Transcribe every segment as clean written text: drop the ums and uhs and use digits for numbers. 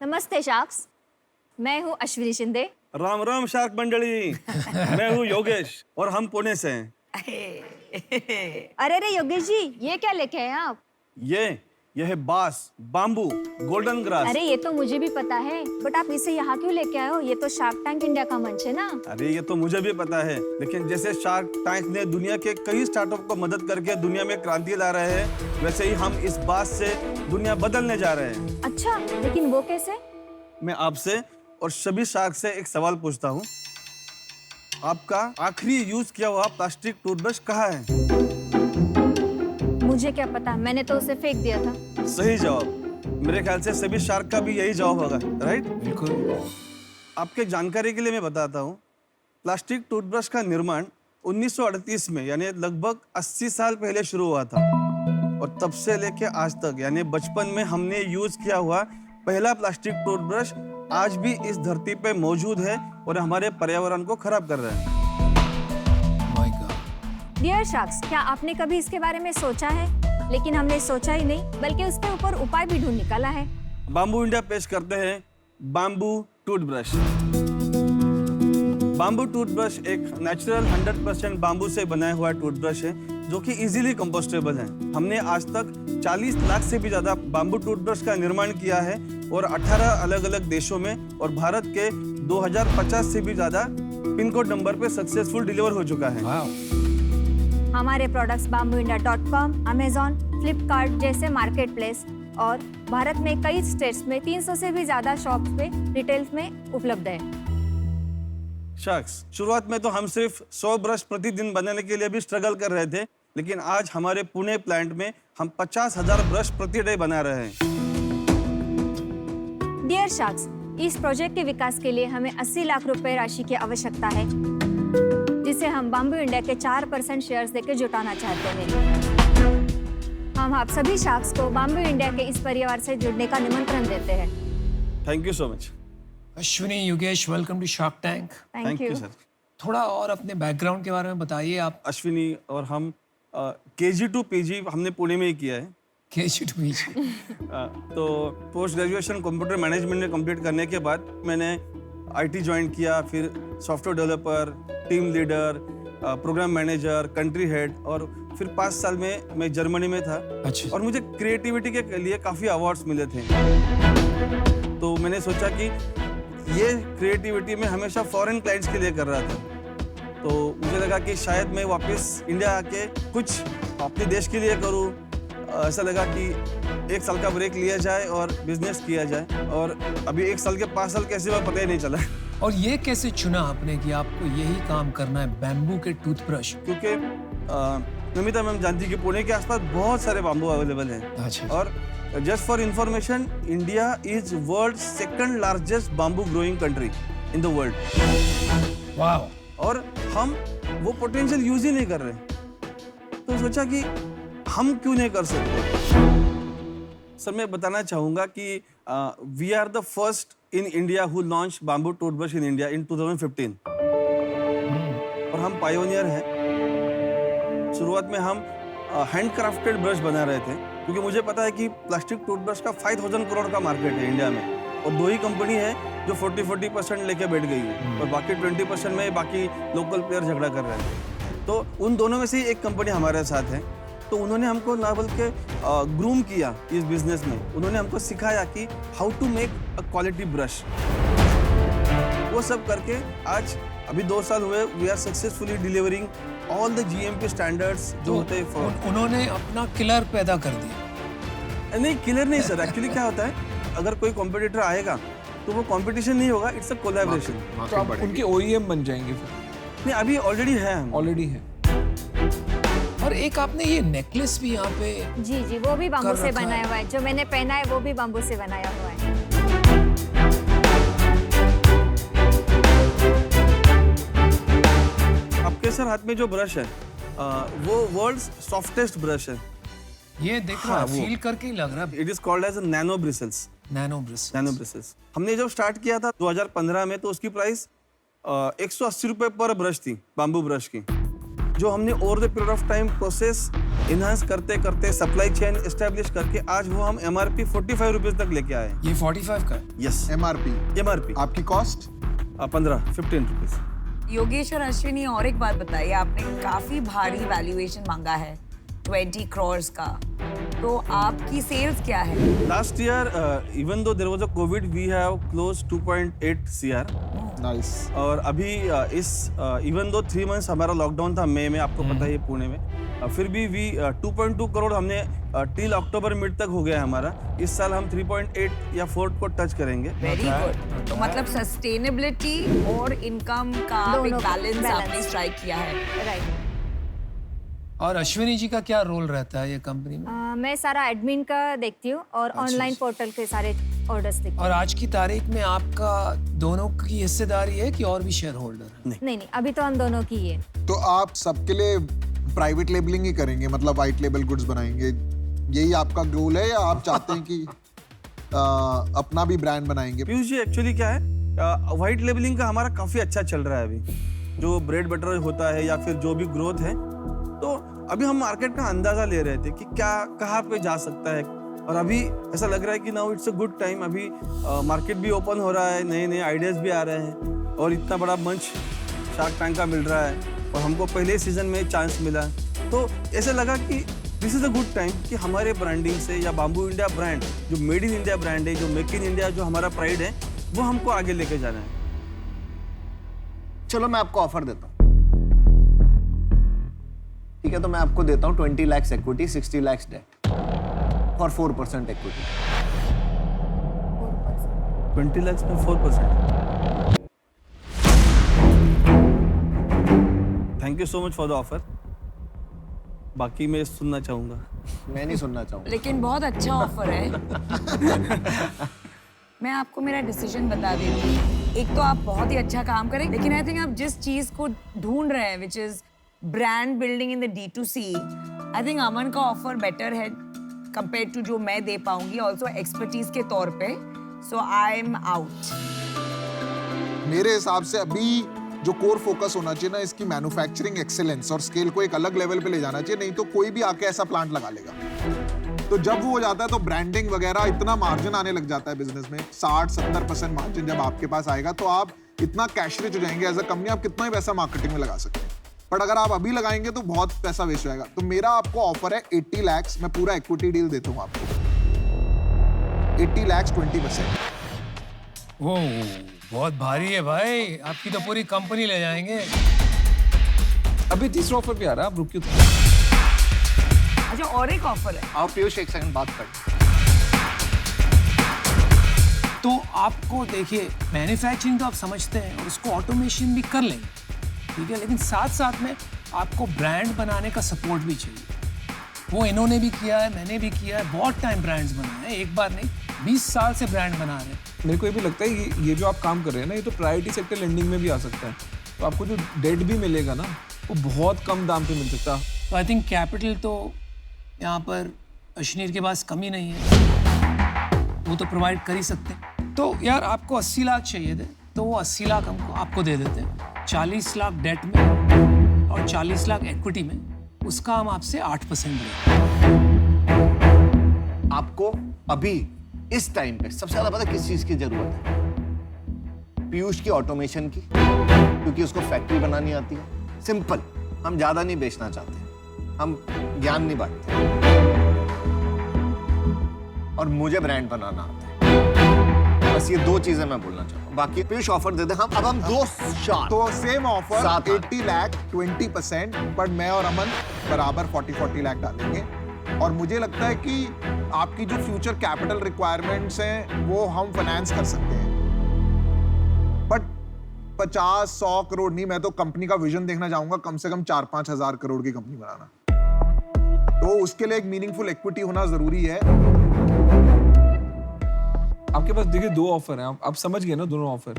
नमस्ते शार्क्स, मैं हूँ अश्विनी शिंदे। राम राम शार्क मंडली। मैं हूँ योगेश और हम पुणे से हैं। अरे रे योगेश जी, ये क्या लेके आए आप? ये है बांस, बाम्बू, गोल्डन ग्रास। अरे ये तो मुझे भी पता है, बट आप इसे यहाँ क्यों लेके आए हो? ये तो शार्क टैंक इंडिया का मंच है ना। अरे ये तो मुझे भी पता है, लेकिन जैसे शार्क टैंक ने दुनिया के कई स्टार्टअप को मदद करके दुनिया में क्रांति ला रहे हैं, वैसे ही हम इस बांस से दुनिया बदलने जा रहे हैं। अच्छा, लेकिन वो कैसे? मैं आपसे और सभी शार्क से एक सवाल पूछता हूँ। आपका आखिरी यूज किया हुआ प्लास्टिक टूथब्रश कहाँ है? मुझे क्या पता, मैंने तो उसे फेंक दिया था। सही जवाब। मेरे ख्याल से सभी शार्क का भी यही जवाब होगा, राइट? बिल्कुल। आपके जानकारी के लिए मैं बताता हूँ, प्लास्टिक टूथब्रश का निर्माण 1938 में यानी लगभग 80 साल पहले शुरू हुआ था और तब से लेके आज तक यानी बचपन में हमने यूज किया हुआ पहला प्लास्टिक टूथब्रश आज भी इस धरती पे मौजूद है और हमारे पर्यावरण को खराब कर रहा है। My God. डियर शार्क्स, क्या आपने कभी इसके बारे में सोचा है? लेकिन हमने सोचा ही नहीं, बल्कि उसके ऊपर उपाय भी ढूंढ निकाला है। बाम्बू इंडिया पेश करते हैं बाम्बू टूथब्रश। बाम्बू टूथब्रश एक नेचुरल 100% बाम्बू से बनाया हुआ टूथब्रश है जो कि इजीली कंपोस्टेबल है। हमने आज तक 40 लाख से भी ज्यादा बाम्बू टूथब्रश का निर्माण किया है और 18 अलग अलग देशों में और भारत के 2050 से भी ज्यादा पिन कोड नंबर पे सक्सेसफुल डिलीवर हो चुका है। वाओ। हमारे प्रोडक्ट्स bambooindia.com, Amazon, फ्लिपकार्ट जैसे मार्केट प्लेस और भारत में कई स्टेट्स में 300 से भी ज्यादा शॉप्स पे रिटेल्स में उपलब्ध है। शख्स, शुरुआत में तो हम सिर्फ 100 ब्रश प्रतिदिन बनाने के लिए भी स्ट्रगल कर रहे थे, लेकिन आज हमारे पुणे प्लांट में हम 50,000 ब्रश प्रति डे बना रहे हैं। डियर शार्क्स, इस प्रोजेक्ट के विकास के लिए हमें 80 लाख रुपए राशि की आवश्यकता है, जिसे हम बाम्बू इंडिया के 4% शेयर्स देकर जुटाना चाहते हैं। हम आप सभी शार्क्स को बाम्बू इंडिया के इस परिवार से जुड़ने का निमंत्रण देते हैं। Thank you so much. Ashwini, Yogesh, welcome to Shark Tank. Thank you. Sir. थोड़ा और अपने बैकग्राउंड के बारे में बताइए आप। अश्विनी और हम KG to PG हमने पुणे में ही किया है। KG to PG. तो पोस्ट ग्रेजुएशन कंप्यूटर मैनेजमेंट में कंप्लीट करने के बाद मैंने IT ज्वाइन किया, फिर software developer, team leader, program manager, country head और फिर 5 साल में मैं जर्मनी में था। अच्छा। और मुझे क्रिएटिविटी के लिए काफ़ी अवार्ड्स मिले थे। तो मैंने सोचा कि ये क्रिएटिविटी में हमेशा फॉरेन क्लाइंट्स के लिए कर रहा था, तो मुझे लगा कि शायद मैं वापस इंडिया आके कुछ अपने देश के लिए करूं। ऐसा लगा कि 1 साल का ब्रेक लिया जाए और बिजनेस किया जाए, और अभी 1 साल के 5 साल कैसे हुआ पता ही नहीं चला। और ये कैसे चुना आपने कि आपको यही काम करना है, बैम्बू के टूथब्रश? क्योंकि नमिता मैम जानती कि पुणे के आसपास बहुत सारे बाम्बू अवेलेबल हैं। अच्छा। और just for information, India is world 2nd largest bamboo growing country in the world. Wow. और हम वो पोटेंशियल यूज ही नहीं कर रहे, तो सोचा कि हम क्यों नहीं कर सकते। सर, मैं बताना चाहूँगा कि we are the first in India who launch bamboo toothbrush in India in 2015 और हम पायोनियर हैं। शुरुआत में हम हैंडक्राफ्टेड ब्रश बना रहे थे, क्योंकि मुझे पता है कि प्लास्टिक टूथब्रश का 5000 करोड़ का मार्केट है इंडिया में, और 2 ही कंपनी है जो 40% लेके बैठ गई है और बाकी 20% में बाकी लोकल प्लेयर झगड़ा कर रहे हैं। तो उन दोनों में से ही एक कंपनी हमारे साथ है। तो उन्होंने हमको ना बल्कि के ग्रूम किया इस बिजनेस में। उन्होंने हमको सिखाया कि how to make a quality brush. वो सब करके आज अभी 2 साल हुए, we are successfully delivering all the GMP standards जो होते हैं। उन्होंने अपना किलर पैदा कर दिया। नहीं, किलर नहीं सर। एक्चुअली क्या होता है, अगर कोई कॉम्पिटिटर आएगा तो वो कंपटीशन नहीं होगा, इट्स अ कोलैबोरेशन। तो आप उनके OEM बन जाएंगे फिर? नहीं, अभी ऑलरेडी है हम। ऑलरेडी है। और एक आपने ये नेकलेस भी यहाँ पे। जी जी, वो भी बाम्बू कर से रखा बनाया है। हुआ है। जो मैंने पहना है वो भी बाम्बू से बनाया हुआ है। आपके सर हाथ में जो ब्रश है वो वर्ल्ड्स सॉफ्टेस्ट ब्रश है। ये देख रहा हाँ, है, फील करके ही लग रहा है। It is called as nano bristles. Nano bris. Nano bristles हमने जब स्टार्ट किया था 2015 में, तो उसकी प्राइस 180 रुपये पर ब्रश थी, बाम्बू ब्रश की, जो हमने over the period of time process enhance करते करते सप्लाई चेन एस्टेब्लिश करके आज वो हम MRP 45 रुपीज तक लेके आए हैं। ये 45 का है। यस, MRP आपकी कॉस्ट 15 रुपीज। योगेश और अश्विनी, और एक बात बताइए, आपने काफी भारी वैल्यूएशन मांगा है 20 crores का, तो आपकी सेल्स क्या है? Last year, even though there was a COVID, we have closed 2.8 CR. Nice. और अभी इवन दो 3 months हमारा लॉकडाउन था मई में, आपको पता ही है पुणे में, फिर भी 2.2 करोड़ हमने टिल अक्टूबर मिड तक हो गया हमारा। इस साल हम 3.8 या 4 को टच करेंगे। Very good. तो मतलब सस्टेनेबिलिटी और इनकम का एक दोनों बैलेंस आपने balance। स्ट्राइक किया है। राइट। और अश्विनी जी का क्या रोल रहता है ये कंपनी में? मैं सारा एडमिन का देखती हूँ और ऑनलाइन पोर्टल के सारे ऑर्डर्स देखती हूँ। और आज की तारीख में आपका दोनों की हिस्सेदारी है कि और भी शेयर होल्डर है? नहीं, अभी तो हम दोनों की है। तो आप सबके लिए प्राइवेट लेबलिंग ही करेंगे, मतलब वाइट लेबल गुड्स बनाएंगे, यही आपका गोल है, या आप चाहते हैं कि अपना भी ब्रांड बनाएंगे? पीयूष जी, एक्चुअली क्या है, व्हाइट लेबलिंग का हमारा काफी अच्छा चल रहा है अभी। जो ब्रेड बटर होता है या फिर जो भी ग्रोथ है, तो अभी हम मार्केट का अंदाजा ले रहे थे कि क्या कहाँ पे जा सकता है। और अभी ऐसा लग रहा है कि now it's a good time. अभी मार्केट भी ओपन हो रहा है, नए नए आइडियाज भी आ रहे हैं और इतना बड़ा मंच शार्क टैंक का मिल रहा है और हमको पहले सीजन में चांस मिला। तो ऐसे लगा कि this is a good time कि हमारे ब्रांडिंग से या बाम्बू इंडिया ब्रांड, जो मेड इन इंडिया ब्रांड है, जो मेक इन इंडिया जो हमारा प्राइड है, वो हमको आगे लेके जाना है। चलो मैं आपको ऑफर देता हूँ, ठीक है? तो मैं आपको देता हूँ 20 lakhs equity, 60 lakhs debt for 4% equity. 20 lakhs में 4%। Thank you so much for the offer. बाकी मैं सुनना चाहूंगा। मैं नहीं सुनना चाहूंगा। लेकिन बहुत अच्छा ऑफर है। मैं आपको मेरा डिसीजन बता देती हूँ। एक तो आप बहुत ही अच्छा काम करें, लेकिन आई थिंक आप जिस चीज को ढूंढ रहे हैं, which is brand building in the D2C, I think Aman का ऑफर बेटर है कंपेयर टू जो मैं दे पाऊंगी, ऑल्सो एक्सपर्टीज के तौर पे। So I am out. मेरे हिसाब से अभी जो कोर फोकस होना चाहिए ना, इसकी मैन्युफैक्चरिंग एक्सेलेंस और स्केल को एक अलग लेवल पे ले जाना चाहिए, नहीं तो कोई भी आके ऐसा प्लांट लगा लेगा। तो जब वो हो जाता है तो ब्रांडिंग वगैरह इतना मार्जिन आने लग जाता है बिजनेस में, 60-70% मार्जिन जब आपके पास आएगा तो आप इतना कैश रिच हो जाएंगे एज अ कंपनी, आप कितना ही पैसा मार्केटिंग में लगा सकते हैं। बट अगर आप अभी लगाएंगे तो बहुत पैसा वेस्ट हो जाएगा। तो मेरा आपको ऑफर है 80 lakhs, मैं पूरा इक्विटी डील देता हूँ आपको। 80 lakhs 20%। वो बहुत भारी है भाई, आपकी तो पूरी कंपनी ले जाएंगे। अभी तीसरा ऑफर भी आ रहा है, आप रुकिए तो। अच्छा, और एक ऑफर है। आप पीयूष एक सेकंड बात कर। तो आपको देखिए, मैन्युफैक्चरिंग तो आप समझते हैं और उसको ऑटोमेशन भी कर लेंगे, ठीक है, लेकिन साथ साथ में आपको ब्रांड बनाने का सपोर्ट भी चाहिए। वो इन्होंने भी किया है, मैंने भी किया है, बहुत टाइम ब्रांड्स बनाए हैं, एक बार नहीं 20 साल से ब्रांड बना रहे हैं। मेरे को ये भी लगता है कि ये जो आप काम कर रहे हैं ना, ये तो प्रायोरिटी सेक्टर लेंडिंग में भी आ सकता है। तो आपको जो डेट भी मिलेगा ना, वो बहुत कम दाम पे मिल सकता है। तो आई थिंक कैपिटल तो यहाँ पर अश्विनी के पास कमी नहीं है, वो तो प्रोवाइड कर ही सकते हैं। तो यार आपको 80 लाख चाहिए थे, तो वो 80 लाख हमको आपको दे देते हैं। 40 लाख डेट में और 40 लाख इक्विटी में, उसका हम आपसे 8% लेंगे। आपको अभी इस टाइम पे सबसे ज्यादा पता किस चीज की जरूरत है? पीयूष की ऑटोमेशन की, क्योंकि उसको फैक्ट्री बनानी आती है। सिंपल, हम ज्यादा नहीं बेचना चाहते, हम ज्ञान नहीं बांटते, और मुझे ब्रांड बनाना आता है। बस ये 2 चीजें मैं बोलना चाहता हूँ। बाकी पीयूष ऑफर दे दे, हम 2 शार्ट। तो सेम ऑफर, 80 lakh 20%, बट मैं और अमन बराबर 40 लाख डालेंगे। और मुझे लगता है कि आपकी जो फ्यूचर कैपिटल रिक्वायरमेंट्स हैं वो हम फाइनेंस कर सकते हैं, बट 50-100 करोड़ नहीं। मैं तो कंपनी का विजन देखना चाहूंगा, कम से कम 4-5 हजार करोड़ की कंपनी बनाना। तो उसके लिए एक मीनिंगफुल इक्विटी होना जरूरी है। आपके पास देखिए 2 ऑफर हैं, आप समझ गए ना दोनों ऑफर।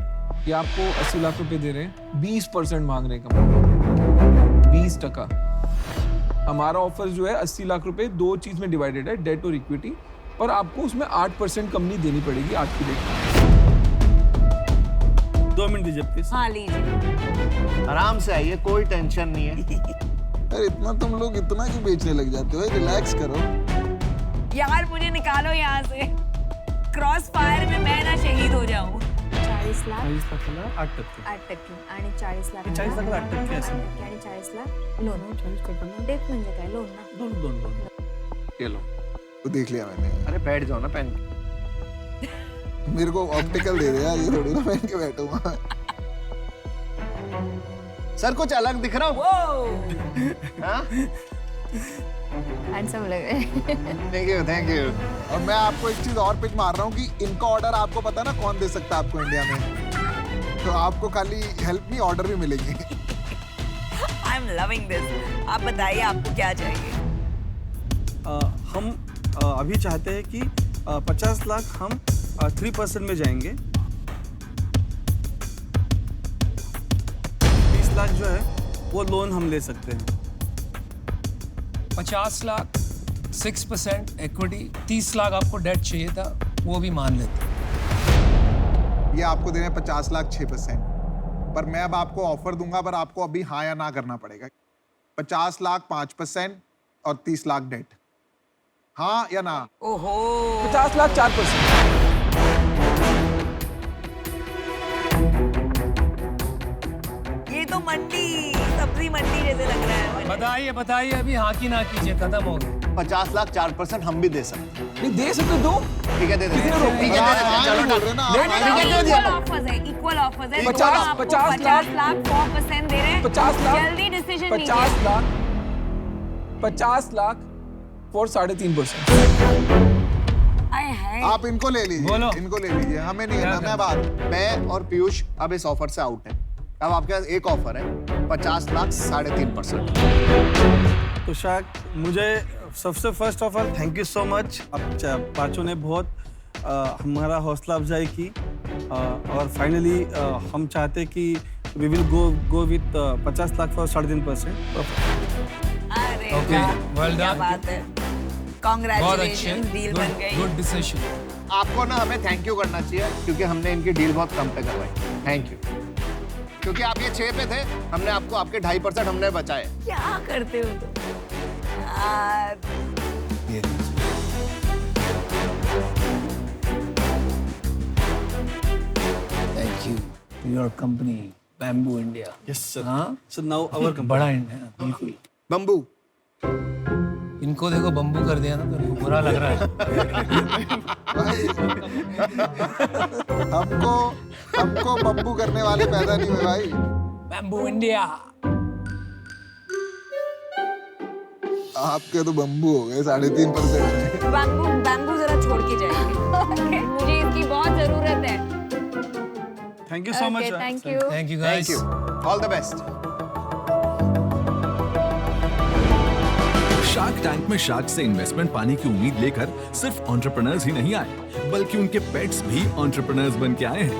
कि आपको 80 लाख रुपए दे रहे हैं, 20% मांग रहे हैं कंपनी, 20%। हमारा ऑफर जो है 80 लाख रुपए 2 चीज में डिवाइडेड है, डेट और इक्विटी, और आपको उसमें 8% कंपनी देनी पड़ेगी आज की डेट में। 2 मिनट दीजिए प्लीज। हाँ लीजिए। आराम से आइए, कोई टेंशन नहीं है। अरे इतना तुम लोग इतना क्यों बेचने लग जाते हो? रिलैक्स करो। यार मुझे निकालो यहाँ से। क्रॉस फायर में मैं ना शहीद हो जाऊं। 40 लाख 8%. 8% आणि 40 लाख 40 लाखाला 8% असं. आणि 40 लाख लोन. डेट म्हणजे काय? लोन ना. दोन. ये लो। वो देख लिया मैंने। अरे बैठ जाओ ना पहन के। मेरे को ऑप्टिकल दे दे यार, ये थोड़ी ना पहन के बैठूंगा। सर कुछ अलग दिख रहा हूँ? हाँ? हैंडसम लग रहे हैं. Thank you. और मैं आपको एक चीज और पिच मार रहा हूँ कि इनका ऑर्डर आपको पता ना कौन दे सकता है आपको इंडिया में? तो आपको खाली हेल्प नहीं, ऑर्डर भी मिलेंगे। I am loving this. आप बताइए आपको क्या चाहिए? हम अभी चाहते हैं कि 50 लाख हम 3% में जाएंगे। 30 लाख जो है वो लोन हम ले सकते हैं। 50 लाख 6% इक्विटी, 30 लाख आपको डेट चाहिए था, वो भी मान लेते। ये आपको देने 50 लाख 6%, पर मैं अब आपको ऑफर दूंगा, पर आपको अभी हाँ या ना करना पड़ेगा। 50 लाख 5% और 30 लाख डेट। हाँ या ना? ओहो 50 लाख 4%। ये तो मंडी, सब्जी मंडी जैसे लग रहा है। बताइए बताइए, अभी हाँ की ना कीजिए, खत्म हो गया। 50 लाख 4% हम भी दे सकते हैं। नहीं दे सकते दो। ठीक है दे देते हैं। ठीक है हाँ, दे देते हैं। हाँ, चलो बोल रहे ना, डन। आप ठीक है दे दिया। इक्वल ऑफर्स है, इक्वल ऑफर्स है। 50 दोनों आपको 50 50 लाख 4% दे रहे हैं। 50 लाख जल्दी डिसीजन 50 लीजिए। लाख 50 लाख फॉर 3.5%। आए हैं। आप इनको ले लीजिए, बोलो। इनको ले लीजिए, हमें नहीं करना। मैं बात मैं और पीयूष अब इस ऑफर से आउट है। अब आपके पास एक ऑफर है 50 लाख 3.5%। तो शायद मुझे सबसे first offer thank you so much. आप पाँचों ने बहुत हमारा हौसला अफजाई की और फाइनली हम चाहते कि we will go with 50 lakh for 3.5%। अरे ओके, वाह, वेल क्या डन। बात है। बहुत अच्छे, कांग्रेचुलेशन, डील बन गई। Good decision. आपको ना हमें थैंक यू करना चाहिए क्योंकि हमने इनकी डील बहुत कम पे करवाई। Thank you. क्योंकि आप ये 6 पे थे, हमने आपको आपके 2.5% हमने बचाए। क्या करते हो तुम यार? Thank you your company bamboo India. Yes sir. हाँ सो नाउ आवर कंपनी। बड़ा इंडिया, बिल्कुल। बम्बू इनको देखो बम्बू कर दिया ना, तो इनको बुरा लग रहा है। हमको बम्बू करने वाले पैदा नहीं हुए भाई। Bamboo India. आपके तो बम्बू हो गए 3.5% में। बैम्बू जरा छोड़ के जाएंगे। मुझे इसकी बहुत जरूरत है। Thank you so much. Okay, thank you. Thank you thank guys. You. All the best. Shark tank में शार्क से इन्वेस्टमेंट पाने की उम्मीद लेकर सिर्फ एंटरप्रेन्योर्स ही नहीं आए, बल्कि उनके पेट्स भी एंटरप्रेन्योर्स बन के आए हैं।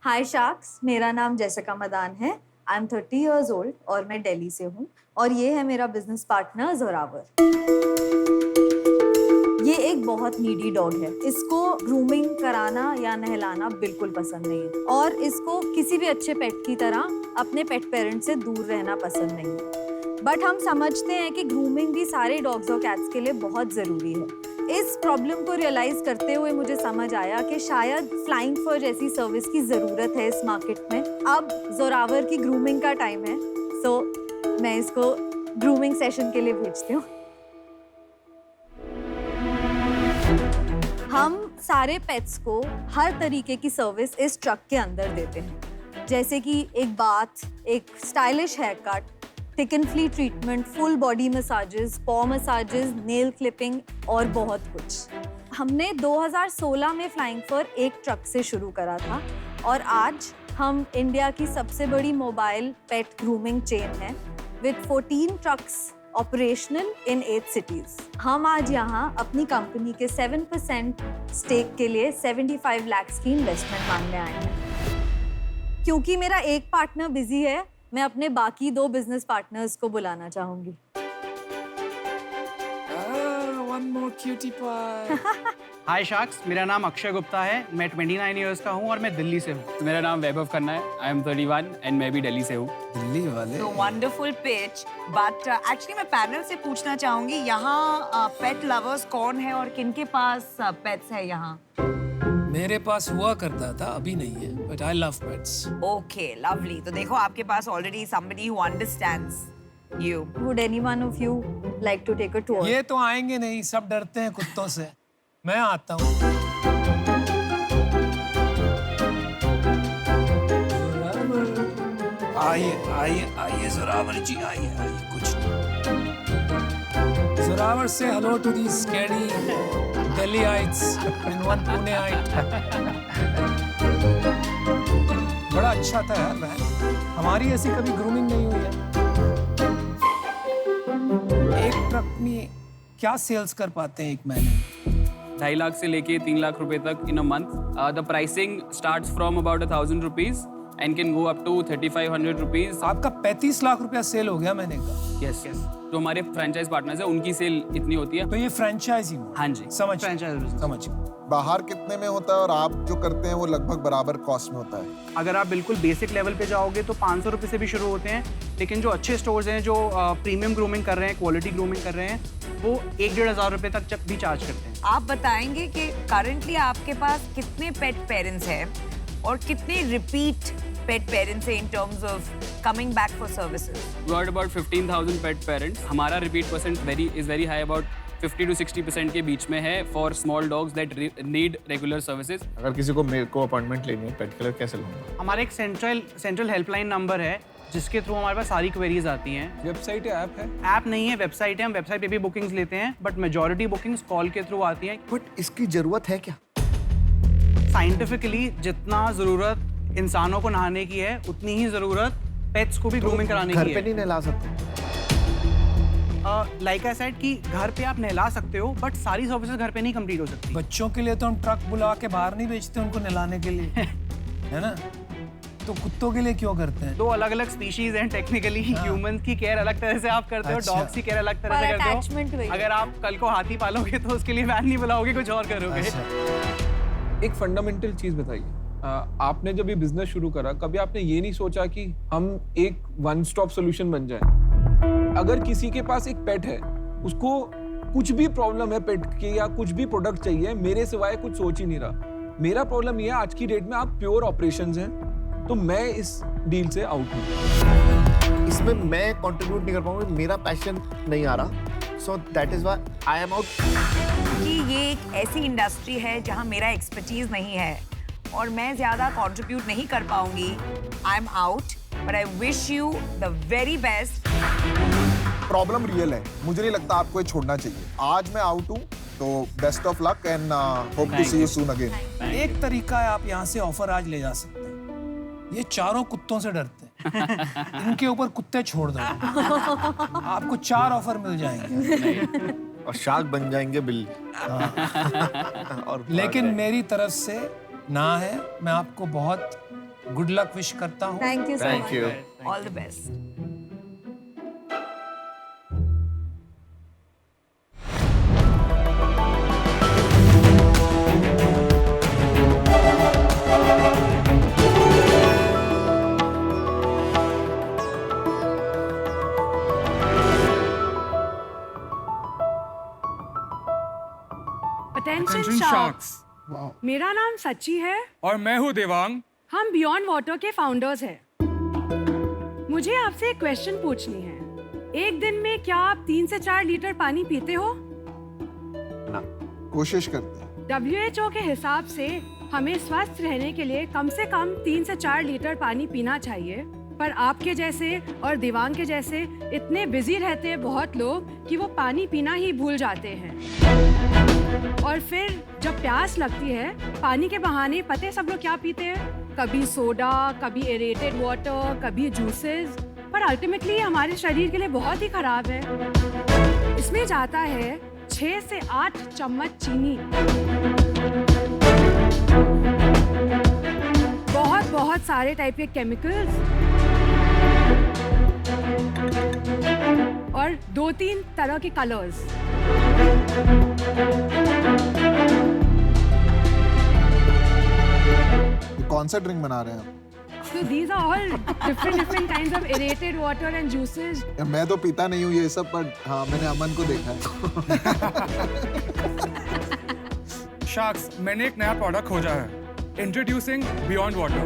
हाय शार्क्स, मेरा नाम जैसिका मदान है। आई एम 30 years old और मैं दिल्ली से हूँ और ये है मेरा बिजनेस पार्टनर जोरावर। ये एक बहुत नीडी डॉग है। इसको ग्रूमिंग कराना या नहलाना बिल्कुल पसंद नहीं है और इसको किसी भी अच्छे पेट की तरह अपने पेट पेरेंट से दूर रहना पसंद नहीं है। बट हम समझते हैं कि ग्रूमिंग भी सारे डॉग्स और कैट्स के लिए बहुत ज़रूरी है। इस प्रॉब्लम को रियलाइज करते हुए मुझे समझ आया कि शायद फ्लाइंग फर जैसी सर्विस की ज़रूरत है इस मार्केट में। अब जोरावर की ग्रूमिंग का टाइम है, सो मैं इसको ग्रूमिंग सेशन के लिए भेजती हूँ। हम सारे पेट्स को हर तरीके की सर्विस इस ट्रक के अंदर देते हैं, जैसे कि एक बाथ, एक stylish hair cut, tick and flea treatment, full body massages, paw massages, nail clipping और बहुत कुछ। हमने 2016 में फ्लाइंग फर एक ट्रक से शुरू करा था और आज हम इंडिया की सबसे बड़ी मोबाइल पेट ग्रूमिंग चेन है with 14 trucks operational in 8 cities। हम आज यहाँ अपनी कंपनी के 7% स्टेक के लिए 75 lakhs की इन्वेस्टमेंट मांगने आए हैं। क्योंकि मेरा एक पार्टनर बिजी है, मैं अपने बाकी 2 बिजनेस पार्टनर्स को बुलाना चाहूंगी। One more cutie pie. हाय शार्क्स, मेरा नाम अक्षय गुप्ता है। मैं 29 इयर्स का हूँ और मैं दिल्ली से हूँ। मेरा नाम वैभव खन्ना है। आई एम 31 एंड मैं भी दिल्ली से हूँ। दिल्ली वाले So wonderful pitch, but actually मैं पैनल से पूछना चाहूंगी यहाँ पेट लवर्स कौन है और किनके पास पेट्स है यहाँ? मेरे पास हुआ करता था, अभी नहीं है, but I love pets. Okay, lovely. तो देखो आपके पास already somebody who understands you. Would any one of you like to take a tour? ये तो आएंगे नहीं, सब डरते हैं कुत्तों से। मैं आता हूँ। आइए आइए आइए जोरावर जी, आइए आइए, कुछ नहीं। जोरावर से hello to the scary Delhiites in one Puneite. बड़ा अच्छा था यार मैन, हमारी ऐसी कभी ग्रूमिंग नहीं हुई है। एक ट्रक में क्या सेल्स कर पाते हैं एक महीने में? 2.5 लाख से लेके 3 लाख रुपए तक in a month. The pricing starts from about 1,000 rupees and can go up to 3,500 rupees. आपका 35 लाख रुपया सेल हो गया महीने का? Yes yes. जो हमारे फ्रेंचाइज पार्टनर्स है उनकी सेल इतनी होती है। तो ये फ्रेंचाइजी में? हाँ जी, समझ Franchise समझ। बाहर कितने में होता है और आप जो करते हैं वो लगभग बराबर कॉस्ट में होता है? अगर आप बिल्कुल बेसिक लेवल पे जाओगे तो 500 रुपये से भी शुरू होते हैं, लेकिन जो अच्छे स्टोर्स हैं जो प्रीमियम ग्रूमिंग कर रहे हैं, क्वालिटी ग्रूमिंग कर रहे हैं, वो 1-1.5 हज़ार रुपये तक भी चार्ज करते हैं। आप बताएंगे कि करंटली आपके पास कितने पेट पेरेंट्स हैं और कितने रिपीट पेट पेरेंट्स हैं in terms of coming back for services? We got about 15,000 pet parents. हमारा repeat percent is very high, about 50 to 60% के बीच में है for small dogs that need regular services. अगर किसी को मेरे को अपॉइंटमेंट लेनी है पेट के लिए, कैसे लूँगा? हमारा एक सेंट्रल हेल्पलाइन नंबर है जिसके थ्रू हमारे पास सारी क्वेरीज आती हैं। वेबसाइट या ऐप है? ऐप नहीं है, वेबसाइट है। हम वेबसाइट पे भी बुकिंग्स लेते हैं, बट मेजॉरिटी बुकिंग्स कॉल के थ्रू आती हैं। बट इसकी जरूरत है क्या? साइंटिफिकली जितना ज़रूरत इंसानों को नहाने की है, उतनी ही ज़रूरत पेट्स को भी ग्रूमिंग कराने घर की पे है। नहीं नहला सकते? लाइक आई सेड कि घर पे आप नहला सकते हो, बट सारी सर्विसेज घर पे नहीं कंप्लीट हो सकती। बच्चों के लिए तो हम ट्रक बुला के बाहर नहीं बेचते उनको नहलाने के लिए, है ना? तो कुत्तों के लिए क्यों करते हैं? 2 अलग-अलग स्पीशीज हैं टेक्निकली। ह्यूमंस की केयर अलग तरह से आप करते हो, अच्छा। डॉग्स की केयर अलग तरह पर से करते attachment हो। वही है। अगर आप कल को हाथी पालोगे तो उसके लिए वैन नहीं बुलाओगे, कुछ और करोगे। एक फंडामेंटल चीज बताइए, आपने जब ये बिजनेस शुरू करा, कभी आपने ये नहीं सोचा कि हम एक वन स्टॉप सोल्यूशन बन जाए? अगर किसी के पास एक पेट है, उसको कुछ भी प्रॉब्लम है पेट की या कुछ भी प्रोडक्ट चाहिए, मेरे सिवाय कुछ सोच ही नहीं रहा। मेरा प्रॉब्लम ये है, आज की डेट में आप प्योर ऑपरेशंस हैं, तो मैं इस डील से आउट हूँ। इसमें मैं कंट्रीब्यूट नहीं कर पाऊंगा, मेरा पैशन नहीं आ रहा, so that is why I am out. कि ये एक ऐसी इंडस्ट्री है जहां मेरा एक्सपर्टीज नहीं है और मैं ज्यादा कंट्रीब्यूट नहीं कर पाऊंगी। आई am out, but I wish you the very best. Problem real है, मुझे नहीं लगता आपको ये छोड़ना चाहिए। आज मैं आउट हूँ, तो best of luck and hope to see you soon again. एक तरीका है, आप यहाँ से ऑफर आज ले जा सकते हैं। ये चारों कुत्तों से डरते हैं, इनके ऊपर कुत्ते छोड़ दो, आपको 4 ऑफर मिल जाएंगे और शार्क बन जाएंगे बिल्ली। और लेकिन मेरी तरफ से ना है। मैं आपको बहुत गुड लक विश करता हूँ। Thank you so thank much. You. All the best. Attention sharks. मेरा नाम सच्ची है और मैं हूँ देवांग। हम बियॉन्ड वाटर के फाउंडर्स हैं। मुझे आपसे एक क्वेश्चन पूछनी है। एक दिन में क्या आप 3 से 4 लीटर पानी पीते हो? कोशिश करते हैं। WHO के हिसाब से हमें स्वस्थ रहने के लिए कम से कम 3 से 4 लीटर पानी पीना चाहिए, पर आपके जैसे और दिवांग के जैसे इतने बिजी रहते हैं बहुत लोग कि वो पानी पीना ही भूल जाते हैं। और फिर जब प्यास लगती है, पानी के बहाने पते सब लोग क्या पीते हैं? कभी सोडा, कभी एरेटेड वाटर, कभी जूसेस, पर अल्टीमेटली हमारे शरीर के लिए बहुत ही खराब है। इसमें जाता है 6 से 8 चम्मच चीनी, बहुत सारे टाइप के केमिकल्स और 2-3 तरह के कलर्स। कौन सा ड्रिंक बना रहे हैं आप? So these are all different kinds of aerated water and juices. मैं तो पीता नहीं हूँ ये सब, पर हाँ मैंने अमन को देखा है। शार्क्स, मैंने एक नया प्रोडक्ट खोजा है। Introducing beyond water.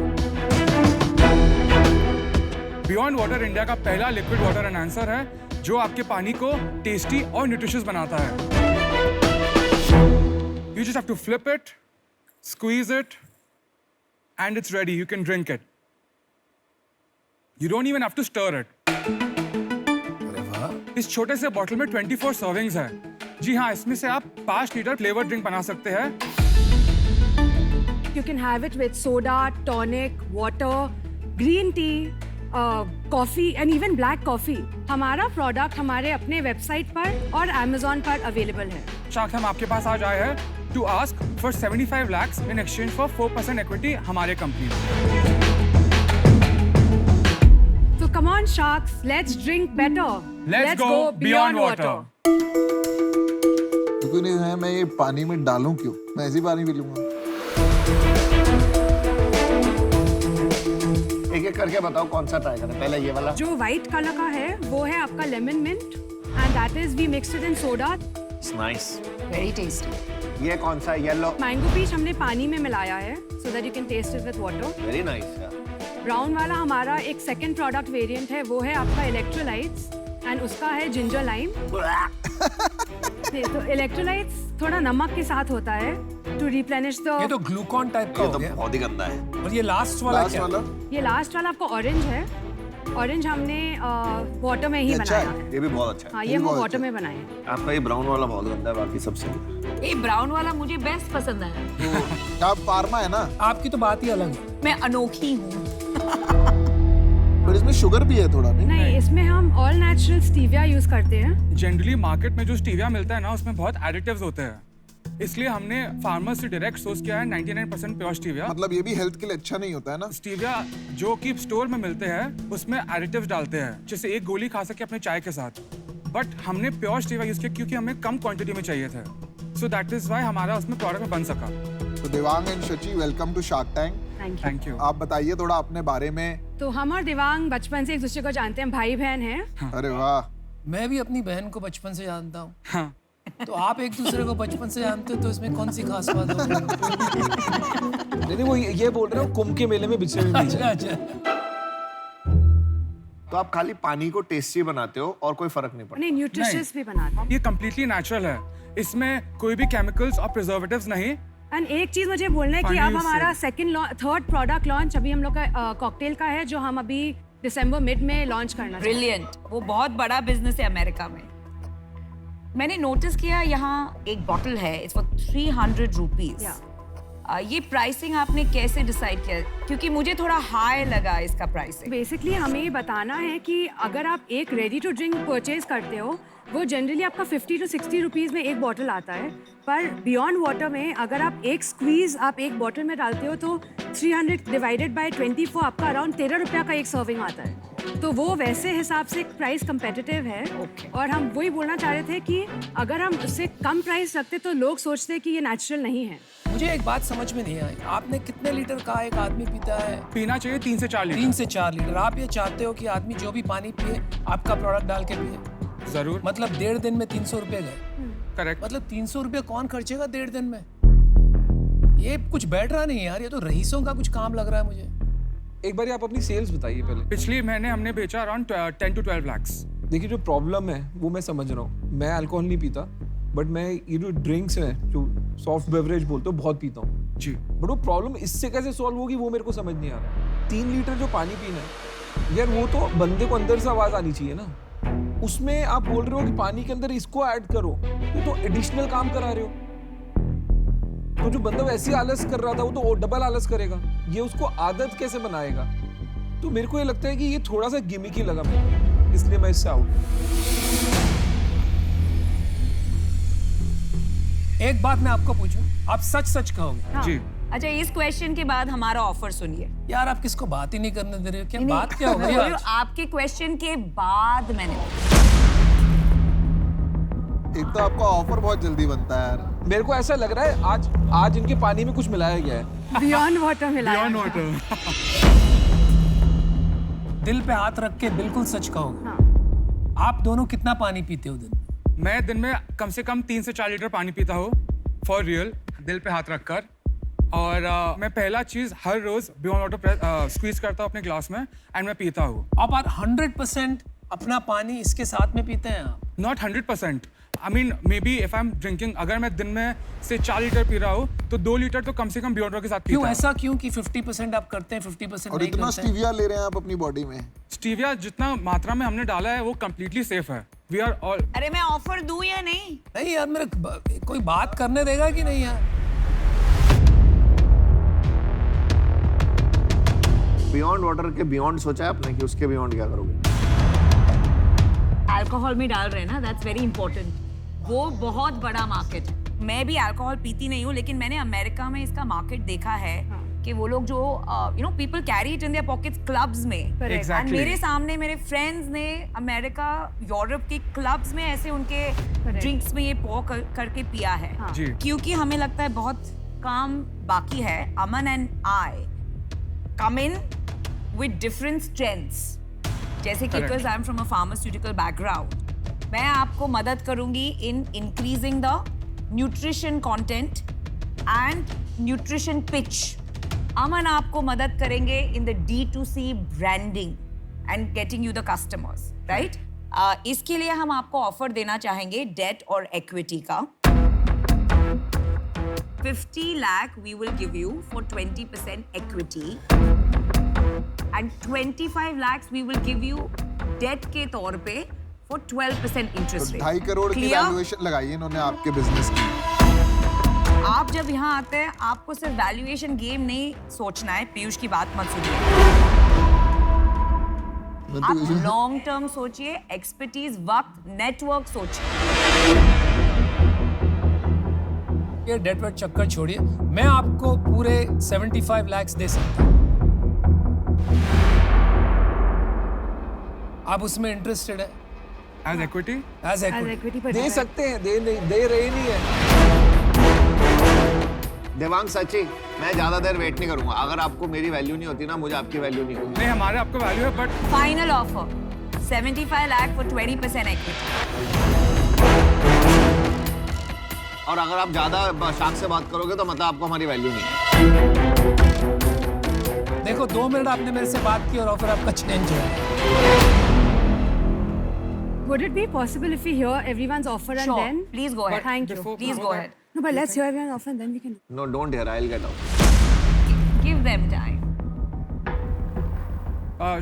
Beyond water India का पहला लिक्विड वाटर एनहांसर है जो आपके पानी को टेस्टी और न्यूट्रिशियस बनाता है। You just have to flip it, squeeze it, and it's ready. You can drink it. You don't even have to stir it. इस छोटे से बॉटल में 24 सर्विंग्स है। जी हाँ, इसमें से आप 5 लीटर फ्लेवर ड्रिंक बना सकते हैं। You can have it with soda, tonic, water, green tea, coffee and even black coffee. हमारा प्रोडक्ट हमारे अपने वेबसाइट पर और Amazon पर अवेलेबल है। शार्क, हम आपके पास आज आए हैं to ask for 75 lakhs in exchange for 4% equity हमारे कंपनी में। So come on sharks, let's drink better. Let's go beyond water. क्यों नहीं है, मैं ये पानी में डालूं क्यों? मैं ऐसी पानी पी लूंगा। एक एक करके बताओ कौन सा ट्राई करें। पहले ये वाला जो व्हाइट कलर का है वो है आपका lemon mint and that is we mixed it in soda. Nice, very tasty. ये कौन सा येलो? मैंगो पीच हमने पानी में मिलाया है so that you can taste it with water. Very nice. Brown वाला हमारा एक सेकंड प्रोडक्ट वेरिएंट है, वो है आपका इलेक्ट्रोलाइट्स एंड उसका है जिंजर लाइम। तो इलेक्ट्रोलाइट्स थोड़ा नमक के साथ होता है टू रिप्लेनिश द। ये तो ग्लूकॉन टाइप का हो गया। बहुत ही गंदा है। और ये लास्ट वाला क्या? ये लास्ट वाला आपका ऑरेंज है। ऑरेंज हमने वाटर में ही बनाया है। ये भी बहुत अच्छा है। हाँ, ये हम वाटर में बनाए हैं। आपका ये ब्राउन वाला बहुत गंदा है, बाकी सबसे ये ब्राउन वाला मुझे बेस्ट पसंद है। आप फार्मा है ना? आपकी तो बात ही अलग है। मैं अनोखी हूँ। पर इसमें शुगर भी है थोड़ा, नहीं, इसमें हम ऑल नेचुरल स्टीविया यूज करते हैं। जनरली मार्केट में जो स्टीविया मिलता है ना, उसमें बहुत एडिटिव्स होते हैं। इसलिए हमने फार्मर से डायरेक्ट सोर्स किया है 99% प्योर स्टीविया। मतलब ये भी हेल्थ के लिए अच्छा नहीं होता है ना? स्टीविया जो कि स्टोर में मिलते हैं उसमें एडिटिव्स डालते हैं, जिससे एक गोली खा सके अपने चाय के साथ। बट हमने प्योर स्टीविया यूज किया क्योंकि हमें कम क्वांटिटी में चाहिए थे। सो दैट इज व्हाई हमारा उसमें प्रोडक्ट में बन सका। तो Devang and Shachi, welcome to Shark Tank. Thank you. आप बताइए थोड़ा अपने बारे में। तो हम और देवांग बचपन से एक दूसरे को जानते हैं, भाई बहन हैं। अरे वाह। मैं भी अपनी बहन को बचपन से जानता हूँ। हाँ। तो आप एक दूसरे को बचपन से जानते हो तो इसमें कौन सी खास बात हो? नहीं वो ये बोल रहे हो कुंभ के मेले में बिछड़े हुए बीच हैं। अच्छा। तो आप खाली पानी को टेस्टी बनाते हो और कोई फर्क नहीं पड़ता? नहीं, न्यूट्रिशियस भी बनाते हैं। ये कम्प्लीटली नेचुरल है, इसमें कोई भी केमिकल्स और प्रिजर्वेटिव्स नहीं। एंड एक चीज मुझे बोलना है कि अब हमारा थर्ड प्रोडक्ट लॉन्च अभी हम लोग का कॉकटेल का है, जो हम अभी दिसंबर मिड में लॉन्च करना। ब्रिलियंट। वो बहुत बड़ा बिजनेस है अमेरिका में। मैंने नोटिस किया यहाँ एक बॉटल है, इट्स फॉर 300 रुपीज। ये प्राइसिंग आपने कैसे डिसाइड किया? क्योंकि मुझे थोड़ा हाई लगा इसका प्राइसिंग। बेसिकली हमें ये बताना है कि अगर आप एक रेडी टू ड्रिंक परचेज करते हो, वो जनरली आपका 50 to 60 रुपीज़ में एक बॉटल आता है। पर बियॉन्ड वाटर में अगर आप एक स्क्वीज़ आप एक बॉटल में डालते हो तो 300 डिवाइडेड बाय 24 आपका अराउंड 13 रुपया का एक सर्विंग आता है। तो वो वैसे हिसाब से प्राइस कंपेटिटिव है। और हम वही बोलना चाह रहे थे कि अगर हम उससे कम प्राइस रखते तो लोग सोचते कि ये नेचुरल नहीं है। मुझे एक बात समझ में नहीं आई, आपने कितने लीटर का एक आदमी पीता है? पीना चाहिए 3 से 4 लीटर। 3 से 4 लीटर। आप ये चाहते हो कि आदमी जो भी पानी पिए आपका प्रोडक्ट डाल के पिए? जरूर। मतलब 1.5 दिन में 300 रुपए गए। करेक्ट। मतलब 300 रुपए कौन खर्चेगा 1.5 दिन में? ये कुछ बैठ रहा नहीं है यार, ये तो रईसों का कुछ काम लग रहा है मुझे। एक बार आप अपनी सेल्स बताइए पहले। पिछले महीने हमने बेचा अराउंड 10 to 12 lakhs। देखिए जो प्रॉब्लम है वो मैं समझ रहा हूँ, मैं अल्कोहल नहीं पीता, बट मैं ये जो ड्रिंक्स हैं जो सॉफ्ट बेवरेज बोलते हो बहुत पीता हूँ जी। बट वो प्रॉब्लम इससे कैसे सॉल्व होगी वो मेरे को समझ नहीं आ रहा। 3 लीटर जो पानी पीना है यार, वो तो बंदे को अंदर से आवाज आनी चाहिए ना। उसमें आप बोल रहे हो कि पानी के अंदर इसको ऐड करो, तो एडिशनल काम करा रहे हो। तो जो बंदा वैसे आलस कर रहा था वो तो डबल आलस करेगा, ये उसको आदत कैसे बनाएगा? तो मेरे को ये लगता है कि ये थोड़ा सा गिमिकी लगा मुझे, इसलिए मैं इससे आउट। एक बात मैं आपको पूछूं, आप सच सच कहोगे? हाँ। जी। अच्छा, इस क्वेश्चन के बाद हमारा ऑफर सुनिए। यार आप किसको बात ही नहीं करने दे रहे हो? क्या नहीं, बात क्या हो मैं गई बोल रही आज? हूँ, आपके क्वेश्चन के बाद मैंने एक तो आपका ऑफर बहुत जल्दी बनता है यार। मेरे को ऐसा लग रहा है आज इनके पानी में कुछ मिलाया गया है। बियॉन्ड वाटर मिलाया। Beyond water. दिल पे हाथ रख के बिल्कुल सच कहोगे। हाँ। आप दोनों कितना पानी पीते हो दिन में? मैं दिन में कम से कम 3 से 4 लीटर पानी पीता हूँ, फॉर रियल, दिल पे हाथ रखकर। और मैं पहला चीज हर रोज बियॉन्ड वाटर स्क्वीज करता हूँ अपने ग्लास में एंड मैं पीता हूँ। आप 100% अपना पानी इसके साथ में पीते हैं आप? Not 100%। I mean may be if I am drinking, अगर मैं दिन में से 4 लीटर पी रहा हूँ तो 2 लीटर तो कम से कम बियॉन्ड वाटर के साथ पीता क्यों हूँ। ऐसा क्यों कि 50% आप करते हैं 50% और नहीं इतना करते हैं? स्टीविया ले रहे हैं आप अपनी बॉडी में। स्टीविया जितना मात्रा में हमने डाला है वो कम्प्लीटली सेफ है। We are all. अरे मैं ऑफर दूं या नहीं? नहीं यार, मेरे कोई बात करने देगा कि नहीं यार? बियॉन्ड वाटर के बियॉन्ड सोचा है आपने कि उसके बियॉन्ड क्या करोगे? अल्कोहल में डाल रहे हैं ना, दैट्स वेरी इंपॉर्टेंट। वो बहुत बड़ा मार्केट है। मैं भी अल्कोहल पीती नहीं हूँ, लेकिन मैंने अमेरिका में इसका मार्केट देखा है कि वो लोग जो people carry it in their pockets clubs में। Exactly. मेरे सामने मेरे फ्रेंड्स ने अमेरिका यूरोप के क्लब्स में ऐसे उनके ड्रिंक्स में ये पॉ करके पिया है। जी। क्योंकि हमें लगता है बहुत काम बाकी है। Aman and I come in with different strengths, जैसे कि because I'm from a pharmaceutical background, मैं आपको मदद करूंगी in increasing the nutrition content and nutrition pitch. अमन आपको मदद करेंगे in the D2C branding and getting you the customers, right? इसके लिए हम आपको ऑफर देना चाहेंगे डेट और इक्विटी का। 50 lakh we will give you for 20% equity and 25 lakhs we will give you debt के तौर पे for 12% interest rate। 2.5 करोड़ की Clear? वैल्यूएशन लगाई है इन्होंने आपके बिजनेस की। आप जब यहाँ आते हैं आपको सिर्फ वैल्यूएशन गेम नहीं सोचना है। पीयूष की बात मत सुनिए, आप लॉन्ग टर्म सोचिए, एक्सपर्टीज, वक्त, नेटवर्क सोचिए। ये डेट वेट चक्कर छोड़िए, मैं आपको पूरे 75 लाख दे सकता हूँ। आप उसमें इंटरेस्टेड है? As equity? As equity equity पर दे सकते हैं, दे रहे नहीं है। देवांग सची, मैं ज्यादा देर वेट नहीं करूंगा। अगर आपको मेरी वैल्यू नहीं होती ना, मुझे आपकी वैल्यू नहीं होगी। नहीं, हमारे आपको वैल्यू है, but final offer 75 lakh for 20% equity। और अगर आप ज्यादा शाख से बात करोगे तो मतलब आपको हमारी वैल्यू नहीं है। देखो 2 मिनट आपने मेरे से बात की और ऑफर आपका चेंज है। Would it be possible if we hear everyone's offer and Sure. then? Please go ahead. Thank you. Please go ahead. No, but let's hear everyone's offer and then we can. No, don't hear. I'll get out. Give them time.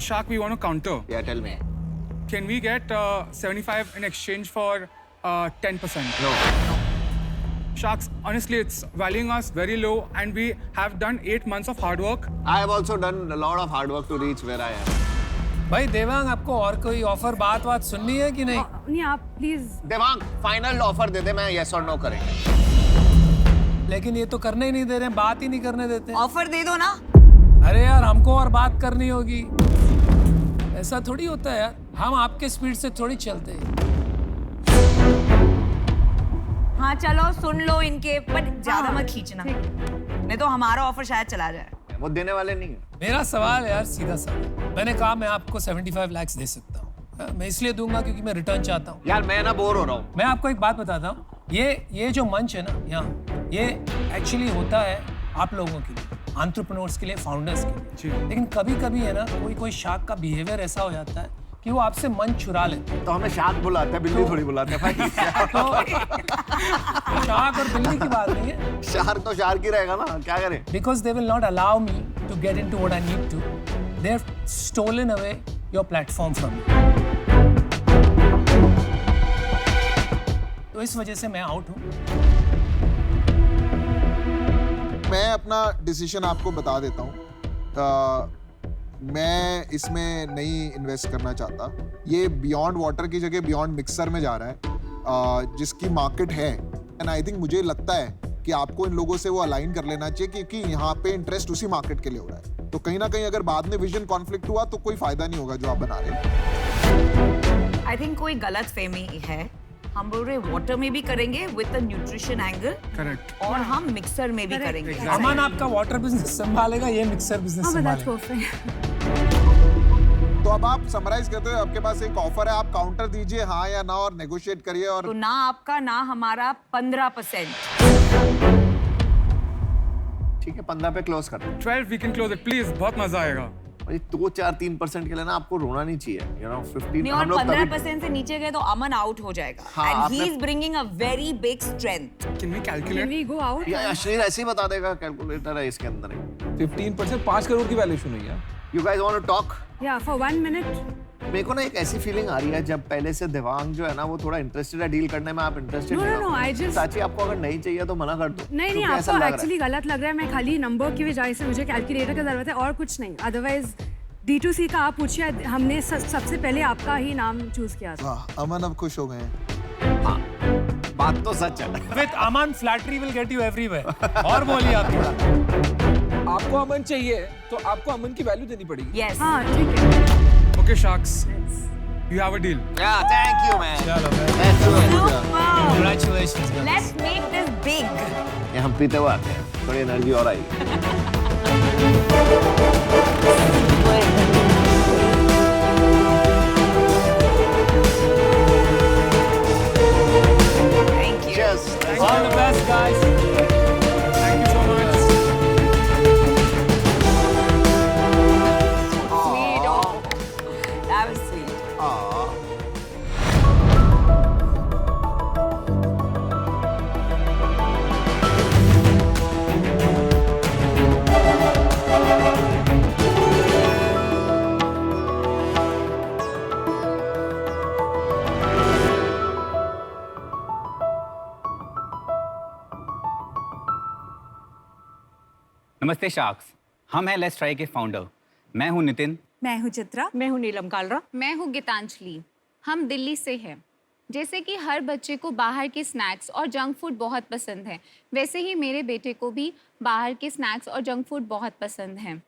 Shark, we want to counter. Yeah, tell me. Can we get 75 in exchange for 10%? No. Sharks, honestly, it's valuing us very low, and we have done 8 months of hard work. I have also done a lot of hard work to reach where I am. भाई देवांग, आपको और कोई offer बात सुननी है कि नहीं? नहीं, आप प्लीज। देवांग, फाइनल ऑफर दे दे, मैं yes और no करेंगे। लेकिन ये तो करने ही नहीं दे रहे हैं, बात ही नहीं करने देते। ऑफर दे दो ना। अरे यार, हमको और बात करनी होगी। ऐसा थोड़ी होता है यार, हम आपके स्पीड से थोड़ी चलते हैं। हाँ चलो सुन लो इनके, बट ज्यादा मत खींचना, नहीं तो हमारा ऑफर शायद चला जाए। वो देने वाले नहीं है। मेरा सवाल यार सीधा सा, मैंने कहा मैं आपको 75 लाख दे सकता हूँ। मैं इसलिए दूंगा क्योंकि मैं रिटर्न चाहता हूँ। यार मैं ना बोर हो रहा हूँ। मैं आपको एक बात बताता हूँ, ये जो मंच है ना यहाँ, ये एक्चुअली होता है आप लोगों के लिए, एंटरप्रेन्योर्स के लिए, फाउंडर्स के लिए। लेकिन कभी कभी है ना, कोई शार्क का बिहेवियर ऐसा हो जाता है कि वो आपसे मन चुरा लेते हैं। तो हमें शार्क बुलाते हैं, बिल्ली थोड़ी बुलाते हैं भाई। तो शार्क और बिल्ली की बात नहीं है। शार्क तो शार्क ही रहेगा ना, क्या करें? Because they will not allow me to get into what I need to. They have stolen away your platform from me. तो इस वजह से मैं आउट हूँ। मैं अपना डिसीजन आपको बता देता हूँ। मैं इसमें नहीं इन्वेस्ट करना चाहता। ये बियॉन्ड वाटर की जगह बियॉन्ड मिक्सर में जा रहा है, जिसकी मार्केट है। एंड आई थिंक मुझे लगता है कि आपको इन लोगों से वो अलाइन कर लेना चाहिए, क्योंकि यहाँ पे इंटरेस्ट उसी मार्केट के लिए हो रहा है। तो कहीं ना कहीं अगर बाद में विजन कॉन्फ्लिक्ट हुआ तो कोई फायदा नहीं होगा जो आप बना रहे हैं। आई थिंक कोई गलत फहमी है हम बोल रहे वाटर में भी करेंगे with a nutrition angle, correct. और हम मिक्सर में भी करेंगे। अमन आपका वाटर बिजनेस संभालेगा, ये mixer business Oh, but that's संभालेगा। perfect. तो अब आप समराइज करते हो, आपके पास एक ऑफर है, आप काउंटर दीजिए हाँ या ना और नेगोशिएट करिए। और तो ना आपका ना हमारा 15%। ठीक है, 15 पे क्लोज करते हैं। 12 we can close it please, बहुत मजा आएगा। भाई 2-4-3% के लिए ना आपको रोना नहीं चाहिए, यू नो 15 नहीं, हम और लोग तभी 15% से नीचे गए तो अमन आउट हो जाएगा। हाँ, एंड ही आपने- is bringing a very big strength. Can we Can calculate? we go out? या अश्लील ऐसे ही बता देगा, कैलकुलेटर है इसके अंदर। 15% 5 करोड़ की वैल्यूएशन हुई है। You guys want to talk? Yeah, for 1 minute. मेरे को ना एक ऐसी फीलिंग आ रही है जब पहले से देवांग जो है ना वो थोड़ा इंटरेस्टेड है डील करने में, आप interested No, no, I just- साची आपको अगर नहीं चाहिए तो मना कर दो। नहीं, क्योंकि ऐसा आपको लग रहा है। एक्चुअली गलत लग रहा है। मैं खाली नंबर की वजह से मुझे कैलकुलेटर की जरूरत है और कुछ नहीं। अदरवाइज D2C का आप पूछिए, हमने सबसे पहले आपका ही नाम चूज किया था। वाह, अमन अब खुश हो गए हैं। बात तो सच है। With Aman, flattery will get you everywhere. और बोलिए आप थोड़ा। आपको अमन चाहिए तो आपको अमन की वैल्यू देनी पड़ेगी। यस। हाँ, ठीक है। Okay sharks, you have a deal. Yeah thank you man. चलो Congratulations, guys. Let's make this big. ये हम पीते हुए आते हैं, थोड़ी एनर्जी और आई। Thank you. Cheers. All the best, guys. Thank you so much. Sweet. Oh, that was sweet. नमस्ते शार्क्स, हम हैं लेट्स ट्राई के फाउंडर। मैं हूं नितिन। मैं हूँ चित्रा। मैं हूँ नीलम कालरा। मैं हूँ गीतांजलि। हम दिल्ली से हैं। जैसे कि हर बच्चे को बाहर के स्नैक्स और जंक फूड बहुत पसंद है, वैसे ही मेरे बेटे को भी बाहर के स्नैक्स और जंक फूड बहुत पसंद है।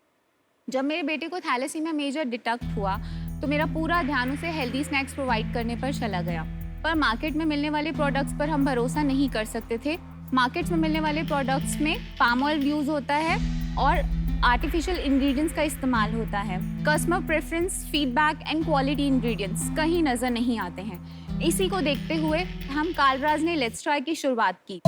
जब मेरे बेटे को थैलेसीमिया मेजर डिटेक्ट हुआ तो मेरा पूरा ध्यान उसे हेल्दी स्नैक्स प्रोवाइड करने पर चला गया। पर मार्केट में मिलने वाले प्रोडक्ट्स पर हम भरोसा नहीं कर सकते थे। मार्केट्स में मिलने वाले प्रोडक्ट्स में पाम ऑयल यूज़ होता है और आर्टिफिशियल इंग्रेडिएंट्स का इस्तेमाल होता है। Customer preference, feedback and quality ingredients कहीं नज़र नहीं आते हैं। इसी को देखते हुए हम कालराज ने लेट्स ट्राई की शुरुआत की,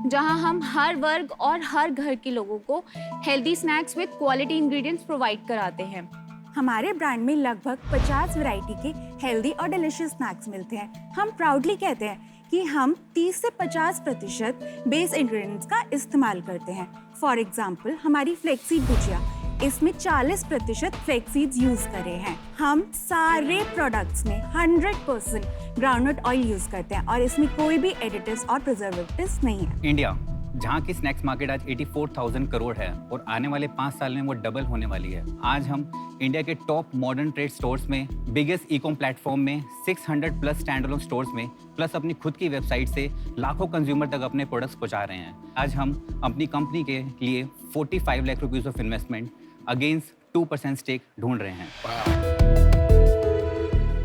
जहां हम हर वर्ग और हर घर के लोगों को healthy snacks with quality ingredients provide कराते हैं। हमारे ब्रांड में लगभग 50 वैरायटी के हेल्दी और डिलिशियस स्नैक्स मिलते हैं। हम प्राउडली कहते हैं कि हम 30 से 50% बेस इंग्रेडिएंट्स का इस्तेमाल करते हैं। फॉर एग्जाम्पल, हमारी फ्लेक्सीड भुजिया, इसमें 40% फ्लेक्सीड्स यूज करे हैं। हम सारे प्रोडक्ट्स में 100% ग्राउंडनट ऑयल यूज करते हैं और इसमें कोई भी एडिटिव्स और प्रिजर्वेटिव्स नहीं है। इंडिया, जहाँ की स्नैक्स मार्केट आज 84,000 करोड़ है और आने वाले 5 साल में वो डबल होने वाली है। आज हम इंडिया के टॉप मॉडर्न ट्रेड स्टोर्स में, बिगेस्ट ई-कॉम प्लेटफॉर्म में, 600 प्लस स्टैंड अलोन स्टोर्स में, प्लस अपनी खुद की वेबसाइट से लाखों कंज्यूमर तक अपने प्रोडक्ट्स पहुंचा रहे हैं। आज हम अपनी कंपनी के लिए 45 lakh rupees of investment against 2% stake ढूंढ रहे हैं।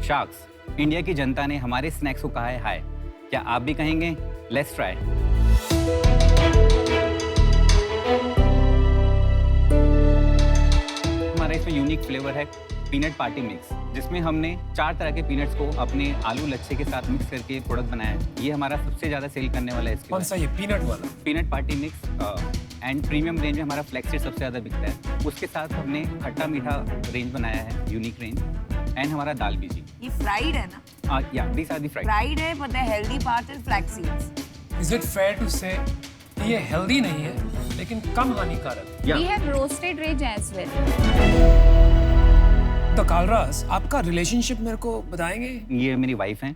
शार्क्स, इंडिया की जनता ने हमारे स्नैक्स को कहा है हाय। क्या आप भी कहेंगे लेट्स ट्राई? हमारा इसमें यूनिक फ्लेवर है पीनट पार्टी मिक्स, जिसमें हमने 4 तरह के पीनट्स को अपने आलू लच्छे के साथ मिक्स करके प्रोडक्ट बनाया है। ये हमारा सबसे ज्यादा सेल करने वाला है। कौन सा ये पीनट वाला? Peanut party mix and premium range में हमारा फ्लेक्सीड सबसे ज्यादा बिकता है। उसके साथ हमने खट्टा मीठा रेंज बनाया है, यूनिक रेंज, एंड हमारा दाल बीजी। ये फ्राइड है ना? या these are the fried. Fried है, but the healthy part is flax seeds. Is it fair to say कि ये हेल्दी नहीं है लेकिन कम हानिकारक? We have roasted range as well. तो कालराज, आपका रिलेशनशिप मेरे को बताएंगे? ये मेरी वाइफ हैं,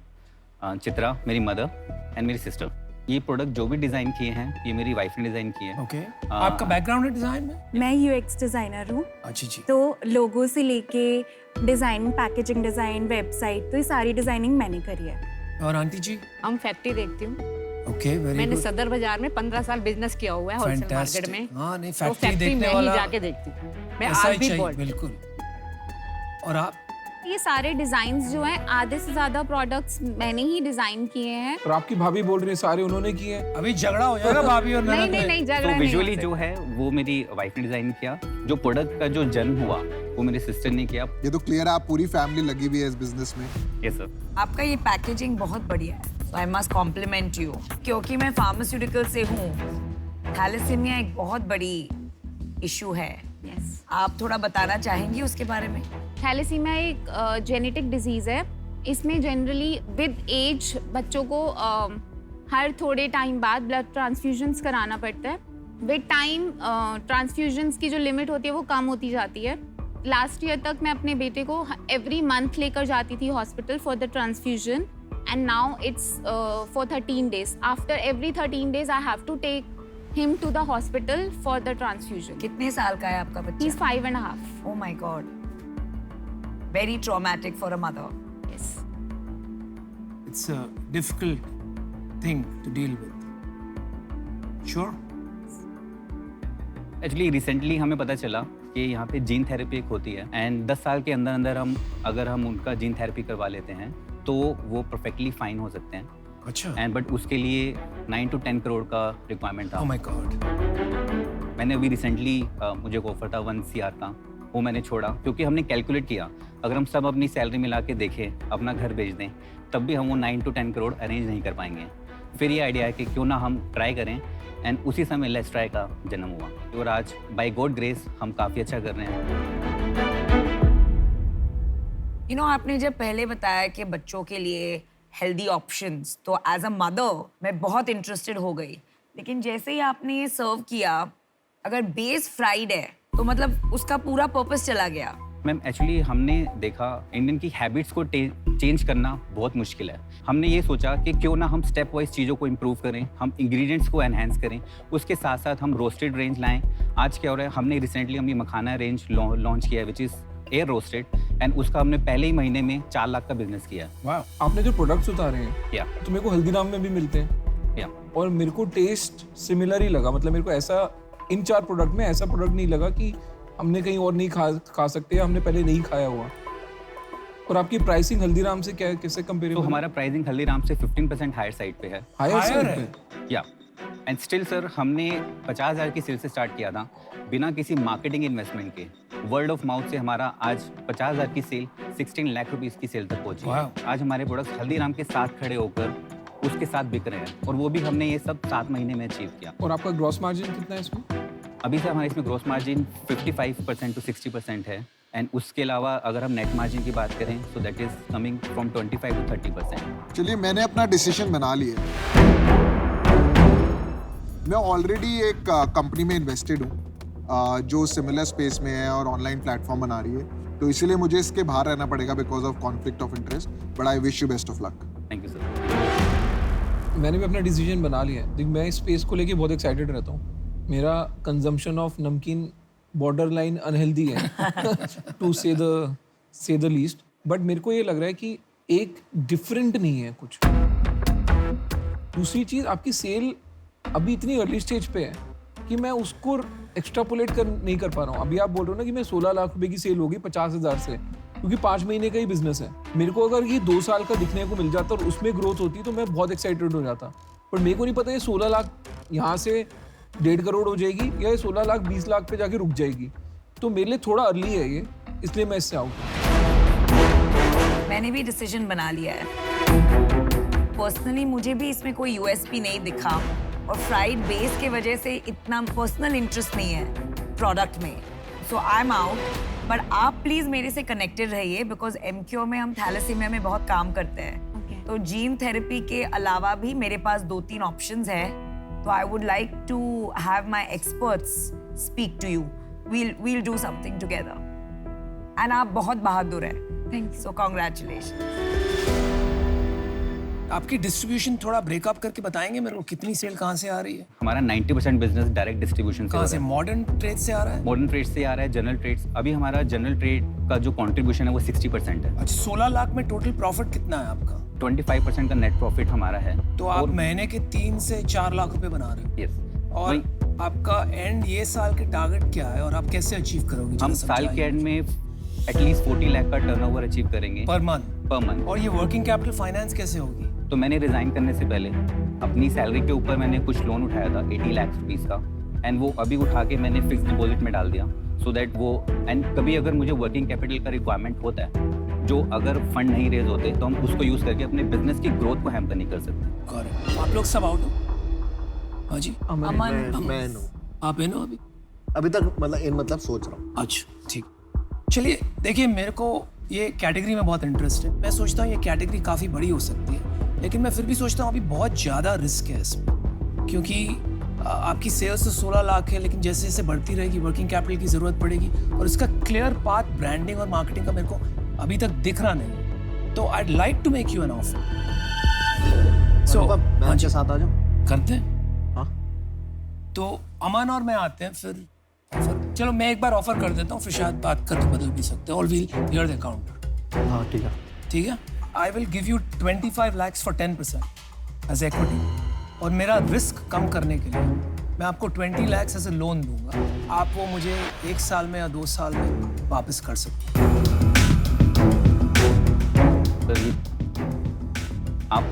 चित्रा मेरी मदर एंड मेरी सिस्टर। ये प्रोडक्ट जो भी डिजाइन किए हैं ये मेरी वाइफ ने डिजाइन किए हैं। ओके। आपका बैकग्राउंड है डिजाइन में? मैं UX डिजाइनर हूँ। अच्छा जी। तो लोगो से लेके डिजाइन, पैकेजिंग डिजाइन, वेबसाइट, तो ये सारी डिजाइनिंग मैंने करी है। और आंटी जी? हम फैक्ट्री देखती हूँ। ओके, वेरी मैंने गुड। सदर बाजार में 15 साल बिजनेस किया हुआ है होलसेल मार्केट में। हाँ, नहीं तो फैक्ट्री देखने में वाला ही जाके देखती हूँ। मैं ऐसा आज ही भी चाहिए, बोल। बिल्कुल। और आप? ये सारे डिजाइन्स जो हैं आधे से ज्यादा प्रोडक्ट्स मैंने ही डिजाइन किए हैं। और आपकी भाभी बोल रही है सारे उन्होंने किए हैं। अभी झगड़ा हो जाएगा भाभी और ननद में। नहीं तो झगड़ा नहीं विजुअली हो जो है वो मेरी वाइफ ने डिजाइन किया। जो प्रोडक्ट का जो जन्म हुआ वो मेरी सिस्टर ने किया। ये तो क्लियर है आप पूरी फैमिली लगी हुई है इस बिजनेस में। Yes sir. आपका ये पैकेजिंग बहुत बढ़िया है, so I must compliment you। क्योंकि मैं फार्मास्यूटिकल से हूँ, थैलेसीमिया एक बहुत बड़ी इशू है। Yes। आप थोड़ा बताना चाहेंगी उसके बारे में? थैलेसीमिया एक जेनेटिक डिजीज है। इसमें जनरली विद एज बच्चों को हर थोड़े टाइम बाद ब्लड ट्रांसफ्यूजन्स कराना पड़ता है। विद टाइम ट्रांसफ्यूजन्स की जो लिमिट होती है वो कम होती जाती है। लास्ट ईयर तक मैं अपने बेटे को एवरी मंथ लेकर जाती थी hospital for the transfusion, and now it's for 13 days। After every 13 days I have to take him to the hospital for the transfusion। कितने साल का है आपका बच्चा? He's 5.5। Oh my God, very traumatic for a mother। Yes। It's a difficult thing to deal with। Sure। Actually recently हमें पता चला कि यहाँ पे जीन थेरेपी एक होती है, एंड 10 साल के अंदर अंदर अगर हम उनका जीन थेरेपी करवा लेते हैं तो वो परफेक्टली फाइन हो सकते हैं। अच्छा। एंड बट उसके लिए 9 to 10 करोड़ का रिक्वायरमेंट था। Oh my God। मैंने अभी रिसेंटली मुझे एक ऑफर था 1 CR का, वो मैंने छोड़ा क्योंकि हमने कैलकुलेट किया अगर हम सब अपनी सैलरी मिला के देखें, अपना घर बेच दें, तब भी हम वो 9 to 10 करोड़ अरेंज नहीं कर पाएंगे। फिर ये आइडिया है कि क्यों ना हम ट्राई करें, एंड उसी समय लेट्स ट्राई का जन्म हुआ और आज बाय गॉड ग्रेस हम काफ़ी अच्छा कर रहे हैं। आपने जब पहले बताया कि बच्चों के लिए हेल्दी ऑप्शंस, तो एज अ मदर मैं बहुत इंटरेस्टेड हो गई। लेकिन जैसे ही आपने ये सर्व किया, अगर बेस फ्राइड है तो मतलब उसका पूरा पर्पस चला गया। मैम एक्चुअली हमने देखा इंडियन की हैबिट्स को चेंज करना बहुत मुश्किल है। हमने ये सोचा कि क्यों ना हम स्टेप वाइज चीज़ों को इम्प्रूव करें, हम इंग्रेडिएंट्स को एनहेंस करें, उसके साथ साथ हम रोस्टेड रेंज लाएं। आज क्या हो रहा है, हमने रिसेंटली हमने मखाना रेंज लॉन्च किया है which is air roasted, and उसका हमने पहले ही महीने में 4 लाख का बिजनेस किया है। वाह। आपने जो प्रोडक्ट्स उतारे हैं या तो मेरे को हल्दीराम में भी मिलते हैं या और मेरे को टेस्ट सिमिलर ही लगा। मतलब मेरे को ऐसा इन 4 प्रोडक्ट में ऐसा प्रोडक्ट नहीं लगा कि हमने कहीं और नहीं खा सकते या हमने पहले नहीं खाया हुआ। और आपकी प्राइसिंग हल्दीराम से क्या कैसे कंपेरेबल? तो हमारा प्राइसिंग हल्दीराम से 15% हायर साइड पे है। हायर साइड पे? या एंड स्टिल सर हमने 50,000 की सेल से स्टार्ट किया था बिना किसी मार्केटिंग इन्वेस्टमेंट के। वर्ड ऑफ माउथ से हमारा आज 50,000 की सेल 16 लाख रुपीस की सेल तक पहुंची। आज हमारे प्रोडक्ट्स हल्दीराम के साथ खड़े होकर उसके साथ बिक रहे हैं, और वो भी हमने ये सब 7 महीने में अचीव किया। और आपका ग्रॉस मार्जिन कितना है इसमें? अभी से हमारे इसमें ग्रॉस मार्जिन 55% to 60% है, एंड उसके अलावा अगर हम नेट मार्जिन की बात करें so that is coming from 25 to 30%। चलिए मैंने अपना डिसीजन बना लिया। मैं ऑलरेडी एक कंपनी में इन्वेस्टेड हूँ जो सिमिलर स्पेस में है और ऑनलाइन प्लेटफॉर्म बना रही है, तो इसीलिए मुझे इसके बाहर रहना पड़ेगा because of conflict of interest. But I wish you best of luck. Thank you sir. मैंने भी अपना डिसीजन बना लिया है। मैं इस स्पेस को लेके बहुत एक्साइटेड रहता हूँ। मेरा कंजम्पशन ऑफ नमकीन बॉर्डर लाइन अनहेल्दी है टू से द लीस्ट। बट मेरे को ये लग रहा है कि एक डिफरेंट नहीं है कुछ। दूसरी चीज़, आपकी सेल अभी इतनी अर्ली स्टेज पे है कि मैं उसको एक्स्ट्रापोलेट नहीं कर पा रहा हूँ। अभी आप बोल रहे हो ना कि मैं 16 लाख रुपए की सेल होगी 50,000 से, क्योंकि 5 महीने का ही बिजनेस है। मेरे को अगर ये 2 साल का दिखने को मिल जाता और उसमें ग्रोथ होती तो मैं बहुत एक्साइटेड हो जाता। पर मेरे को नहीं पता ये 16 लाख यहाँ से 1.5 करोड़ हो जाएगी या ये 16 लाख 20 लाख पे जाके रुक जाएगी। तो मेरे लिए थोड़ा अर्ली है ये, इसलिए मैं इससे आउट हूँ। मैंने भी डिसीजन बना लिया है। पर्सनली मुझे भी इसमें कोई यूएसपी नहीं दिखा, और फ्राइड बेस के वजह से इतना पर्सनल इंटरेस्ट नहीं है प्रोडक्ट में, सो आई एम आउट। बट आप प्लीज मेरे से कनेक्टेड रहिए बिकॉज एमक्यू में हम थैलेसीमिया में बहुत काम करते हैं। तो जीन थेरेपी के अलावा भी मेरे पास 2-3 ऑप्शंस हैं। So I would like to have my experts speak to you. We'll do something together. And आप बहुत बहादुर हैं. Thank you. So congratulations. आपकी डिस्ट्रीब्यूशन थोड़ा ब्रेकअप करके बताएंगे मेरे को, कितनी सेल कहाँ से आ रही है? हमारा 90% बिजनेस डायरेक्ट डिस्ट्रीब्यूशन से कहाँ से? मॉडर्न ट्रेड से आ रहा है? मॉडर्न ट्रेड से आ रहा है, जनरल ट्रेड्स। अभी हमारा जनरल ट्रेड का जो कंट्रीब्यूशन है वो 60% है। अच्छा, 16 लाख में टोटल प्रॉफिट कितना है आपका? 25% का नेट प्रॉफिट हमारा है। तो आप महीने के 3 से 4 लाख रुपए बना रहे हो? यस। और आपका एंड ये साल के टारगेट क्या है और आप कैसे अचीव करोगे? हम साल के एंड में एटलीस्ट 40 लाख का टर्नओवर अचीव करेंगे पर मंथ। और ये वर्किंग कैपिटल फाइनेंस कैसे होगी? तो मैंने रिजाइन करने से पहले अपनी सैलरी के ऊपर मैंने कुछ लोन उठाया था 80 लाख रुपीस का, एंड वो अभी उठा के मैंने फिक्स डिपॉजिट में डाल दिया, सो दैट वो, एंड कभी अगर मुझे वर्किंग कैपिटल का रिक्वायरमेंट होता है, जो अगर फंड नहीं रेज होते, तो हम उसको यूज करके अपने बिजनेस की ग्रोथ को हैम्पर नहीं कर सकते। आप लोग सब आउट हो? हाँ जी, मैं हूँ। आप है ना अभी तक मतलब सोच रहा हूँ। अच्छा ठीक, चलिए देखिए, मेरे को ये कैटेगरी में बहुत इंटरेस्ट है। मैं सोचता हूँ ये कैटेगरी काफ़ी बड़ी हो सकती है, लेकिन मैं फिर भी सोचता हूँ अभी बहुत ज़्यादा रिस्क है इसमें, क्योंकि आपकी सेल्स तो 16 लाख है, लेकिन जैसे जैसे बढ़ती रहेगी वर्किंग कैपिटल की ज़रूरत पड़ेगी, और इसका क्लियर पाथ ब्रांडिंग और मार्केटिंग का मेरे को अभी तक दिख रहा नहीं। तो I'd like to make you an offer. So, मैं आपके साथ आ जाऊँ? करते हैं। हाँ। तो अमन और मैं आते हैं फिर ऑफर। चलो मैं एक बार ऑफर कर देता हूँ, फिर शायद बात करके बदल भी सकते हैं। और we'll clear the account. हाँ ठीक है। ठीक है। I will give you 25 lakhs for 10% as equity. और मेरा रिस्क कम करने के लिए मैं आपको 20 lakhs ऐसे लोन दूंगा। आप वो मुझे 1 साल में या 2 साल में वापस कर सकते हैं। आप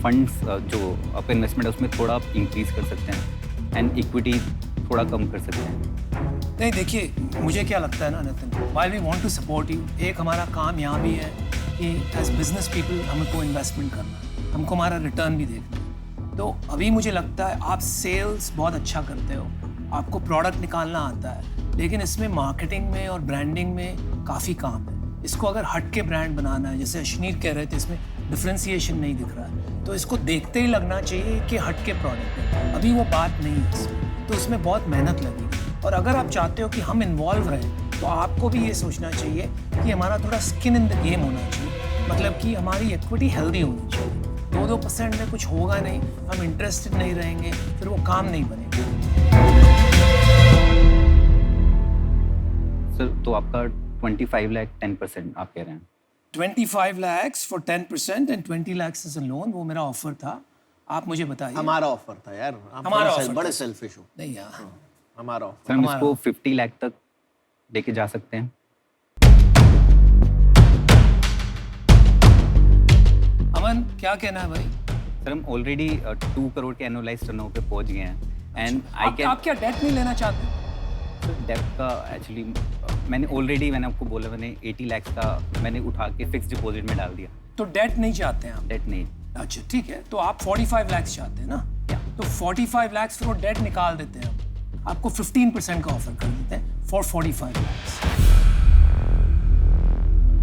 फंड्स जो आप इन्वेस्टमेंट है उसमें थोड़ा आप इंक्रीज कर सकते हैं, एंड इक्विटी थोड़ा कम कर सकते हैं। नहीं देखिए, मुझे क्या लगता है ना Nitin, while we want to support you, एक हमारा काम यहाँ भी है कि एज बिजनेस पीपल हमको इन्वेस्टमेंट करना है, हमको हमारा रिटर्न भी देखना है। तो अभी मुझे लगता है आप सेल्स बहुत अच्छा करते हो, आपको प्रोडक्ट निकालना आता है, लेकिन इसमें मार्केटिंग में और ब्रांडिंग में काफ़ी काम है। इसको अगर हट के ब्रांड बनाना है, जैसे अश्नीर कह रहे थे, इसमें डिफ्रेंसिएशन नहीं दिख रहा है, तो इसको देखते ही लगना चाहिए कि हट के प्रोडक्ट है। अभी वो बात नहीं है इसमें, तो उसमें बहुत मेहनत लगेगी। और अगर आप चाहते हो कि हम इन्वॉल्व रहें, तो आपको भी ये सोचना चाहिए कि हमारा थोड़ा स्किन इन द गेम होना चाहिए, मतलब कि हमारी इक्विटी हेल्दी होनी चाहिए। 2% में कुछ होगा नहीं, हम इंटरेस्टेड नहीं रहेंगे, फिर वो काम नहीं बनेगा। सर तो आपका 25 लाख 10% आप कह रहे हैं? 25 lakhs for 10% and 20 lakhs as a loan, वो मेरा ऑफर था। आप मुझे बताइए। हमारा ऑफर था यार, हमारा ऑफर बड़े सेल्फिश हो। नहीं यार, हमारा ऑफर। सर हम इसको 50 लाख तक लेके जा सकते हैं। अमन क्या कहना है भाई? सर हम ऑलरेडी 2 करोड़ के एनुअलाइज टर्नओवर पे पहुंच गए हैं, एंड आई कैन। आप क्या डेट नहीं लेना चाहते? डेट का एक्चुअली मैंने आपको बोला, मैंने 80 लाख का मैंने उठा के फिक्स डिपॉजिट में डाल दिया। तो डेट नहीं चाहते हैं आप? डेट नहीं। अच्छा ठीक है, तो आप 45 lakhs चाहते हैं ना? तो 45 lakhs फिर वो डेट निकाल देते हैं, हम आपको 15% का ऑफर कर देते हैं फॉर 45 lakhs।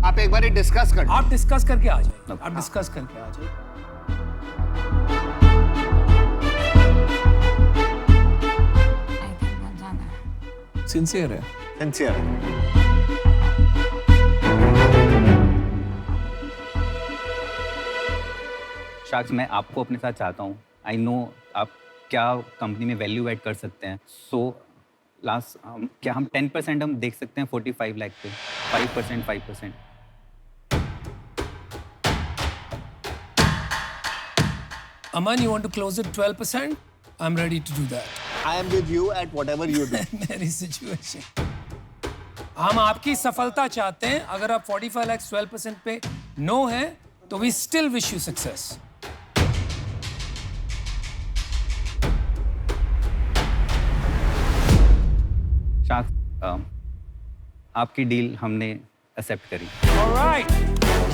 आप एक बार डिस्कस कर। आप डिस्कस करके आ जाइए, आप डिस्कस करके आ जाइए। सिंसियर है। सिंसियर है। शाक्स, मैं आपको अपने साथ चाहता हूँ। आई नो आप क्या कंपनी में वैल्यू ऐड कर सकते हैं। सो लास्ट क्या हम 10% हम देख सकते हैं 45 लाख पे? 5%। Aman, you want to close it 12%? I'm ready to do that. I am with you at whatever you do. मेरी सिचुएशन, हम आपकी सफलता चाहते हैं। अगर आप 45 lakhs 12% पे नो है, तो we still wish you success. Sacks, आपकी डील हमने एक्सेप्ट करी। All right.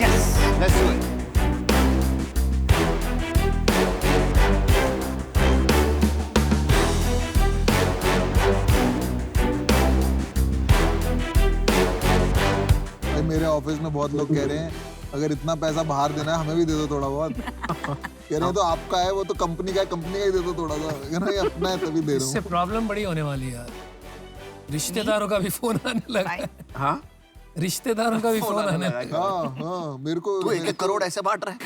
Yes, let's do it. मेरे ऑफिस में बहुत लोग कह रहे हैं अगर इतना पैसा बाहर देना है हमें भी दे दो थोड़ा बहुत। कह रहे हैं तो आपका है, वो तो कंपनी का है, कंपनी का ही दे दो थोड़ा सा। नहीं अपना है तभी दे रहा हूँ। इससे प्रॉब्लम बड़ी होने वाली है यार। रिश्तेदारों का भी फोन आने लगा। हाँ, रिश्तेदारों का भी फोन आने लगा। हाँ, मेरे को तो 1-1 करोड़ ऐसे बांट रहा है।